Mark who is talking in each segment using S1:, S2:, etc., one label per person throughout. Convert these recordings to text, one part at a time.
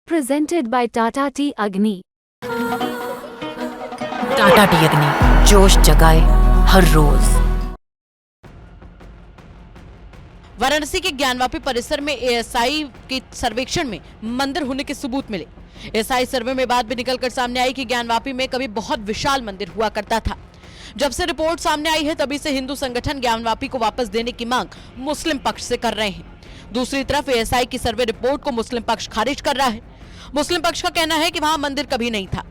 S1: presented by Tata Tea Agni.
S2: Tata T अग्नि जोश जगाए हर रोज।
S3: वाराणसी के ज्ञानवापी परिसर में एएसआई के सर्वेक्षण में मंदिर होने के सबूत मिले। एएसआई सर्वे में बात भी निकलकर सामने आई कि ज्ञानवापी में कभी बहुत विशाल मंदिर हुआ करता था। जब से रिपोर्ट सामने आई है तभी से हिंदू संगठन ज्ञानवापी को वापस देने की मांग मुस्लिम पक्ष से कर रहे हैं। दूसरी तरफ एएसआई की सर्वे रिपोर्ट को मुस्लिम पक्ष खारिज कर रहा है। मुस्लिम पक्ष का कहना है कि वहां मंदिर कभी नहीं था।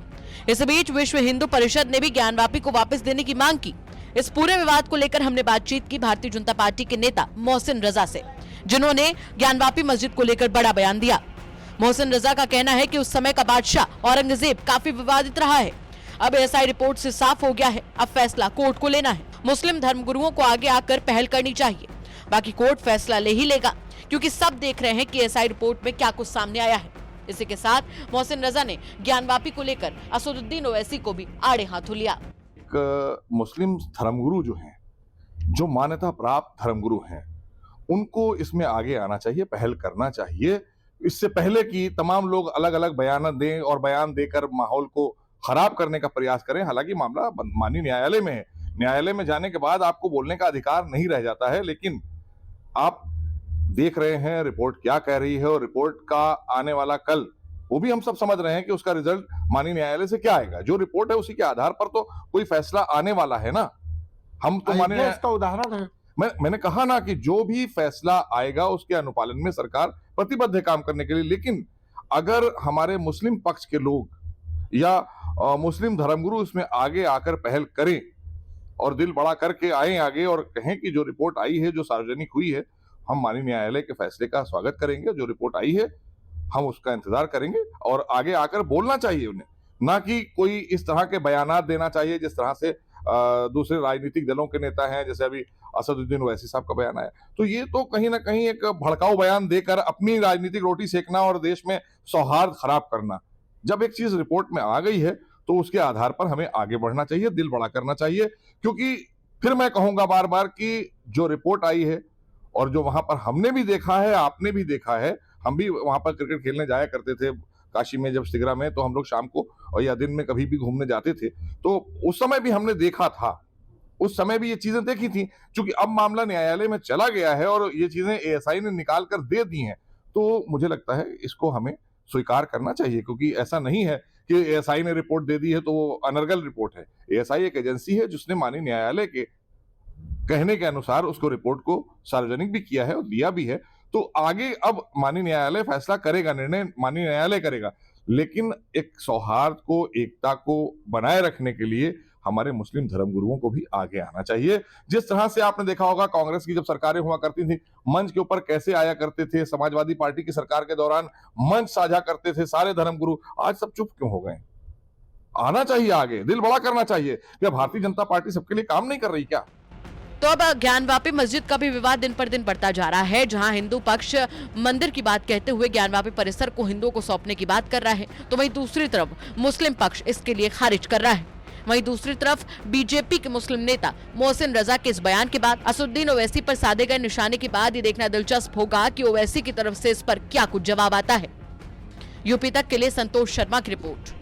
S3: इस बीच विश्व हिंदू परिषद ने भी ज्ञानवापी को वापस देने की मांग की। इस पूरे विवाद को लेकर हमने बातचीत की भारतीय जनता पार्टी के नेता मोहसिन रजा से, जिन्होंने ज्ञानवापी मस्जिद को लेकर बड़ा बयान दिया। मोहसिन रजा का कहना है कि उस समय का बादशाह औरंगजेब काफी विवादित रहा है। अब एएसआई रिपोर्ट से साफ हो गया है, अब फैसला कोर्ट को लेना है। मुस्लिम धर्मगुरुओं को आगे आकर पहल करनी चाहिए, बाकी कोर्ट फैसला ले ही लेगा, क्योंकि सब देख रहे हैं कि एएसआई रिपोर्ट में क्या कुछ सामने आया है। इसी के साथ मोहसिन रजा ने ज्ञानवापी को लेकर असदुद्दीन ओवैसी को भी आड़े हाथों लिया।
S4: एक मुस्लिम धर्मगुरु जो हैं, जो मान्यता प्राप्त धर्मगुरु हैं, उनको इसमें आगे आना चाहिए, पहल करना चाहिए। इससे पहले कि तमाम लोग अलग अलग बयान दें और बयान देकर माहौल को खराब करने का प्रयास करें। हालांकि मामला माननीय न्यायालय में है, न्यायालय में जाने के बाद आपको बोलने का अधिकार नहीं रह जाता है, लेकिन आप देख रहे हैं रिपोर्ट क्या कह रही है और रिपोर्ट का आने वाला कल वो भी हम सब समझ रहे हैं कि उसका रिजल्ट माननीय न्यायालय से क्या आएगा। जो रिपोर्ट है उसी के आधार पर तो कोई फैसला आने वाला है ना। हम तो माननीय
S5: इसका उदाहरण है।
S4: मैंने कहा ना कि जो भी फैसला आएगा उसके अनुपालन में सरकार प्रतिबद्ध है काम करने के लिए। लेकिन अगर हमारे मुस्लिम पक्ष के लोग या मुस्लिम धर्मगुरु इसमें आगे आकर पहल करें और दिल बड़ा करके आए आगे और कहें कि जो रिपोर्ट आई है, जो सार्वजनिक हुई है, हम माननीय न्यायालय के फैसले का स्वागत करेंगे। जो रिपोर्ट आई है हम उसका इंतजार करेंगे और आगे आकर बोलना चाहिए उन्हें, ना कि कोई इस तरह के बयानात देना चाहिए जिस तरह से दूसरे राजनीतिक दलों के नेता हैं, जैसे अभी असदुद्दीन ओवैसी साहब का बयान आया। तो ये तो कहीं ना कहीं एक भड़काऊ बयान देकर अपनी राजनीतिक रोटी सेकना और देश में सौहार्द खराब करना। जब एक चीज रिपोर्ट में आ गई है तो उसके आधार पर हमें आगे बढ़ना चाहिए, दिल बड़ा करना चाहिए। क्योंकि फिर मैं कहूंगा बार बार कि जो रिपोर्ट आई है और जो वहां पर हमने भी देखा है, आपने भी देखा है, हम भी वहां पर क्रिकेट खेलने जाया करते थे काशी में, जब सिगरा में, तो हम लोग शाम को और या दिन में कभी भी घूमने जाते थे, तो उस समय भी हमने देखा था, उस समय भी ये चीजें देखी थी। क्योंकि अब मामला न्यायालय में चला गया है और ये चीजें एएसआई ने निकाल कर दे दी हैं, तो मुझे लगता है इसको हमें स्वीकार करना चाहिए। क्योंकि ऐसा नहीं है कि एएसआई ने रिपोर्ट दे दी है तो वो अनर्गल रिपोर्ट है। एएसआई एक एजेंसी है जिसने माननीय न्यायालय के कहने के अनुसार उसको रिपोर्ट को सार्वजनिक भी किया है और दिया भी है। तो आगे अब माननीय न्यायालय फैसला करेगा, निर्णय माननीय न्यायालय करेगा। लेकिन एक सौहार्द को, एकता को बनाए रखने के लिए हमारे मुस्लिम धर्मगुरुओं को भी आगे आना चाहिए। जिस तरह से आपने देखा होगा कांग्रेस की जब सरकारें हुआ करती थी, मंच के ऊपर कैसे आया करते थे, समाजवादी पार्टी की सरकार के दौरान मंच साझा करते थे सारे धर्मगुरु, आज सब चुप क्यों हो गए? आना चाहिए आगे, दिल बड़ा करना चाहिए। क्या भारतीय जनता पार्टी सबके लिए काम नहीं कर रही क्या?
S3: तो अब ज्ञानवापी मस्जिद का भी विवाद दिन पर दिन बढ़ता जा रहा है। जहां हिंदू पक्ष मंदिर की बात कहते हुए ज्ञानवापी परिसर को हिंदुओं को सौंपने की बात कर रहा है, तो वहीं दूसरी तरफ मुस्लिम पक्ष इसके लिए खारिज कर रहा है। वहीं दूसरी तरफ बीजेपी के मुस्लिम नेता मोहसिन रजा के इस बयान के बाद असदुद्दीन ओवैसी पर साधे गए निशाने के बाद ये देखना दिलचस्प होगा कि ओवैसी की तरफ से इस पर क्या कुछ जवाब आता है। यूपी तक के लिए संतोष शर्मा की रिपोर्ट।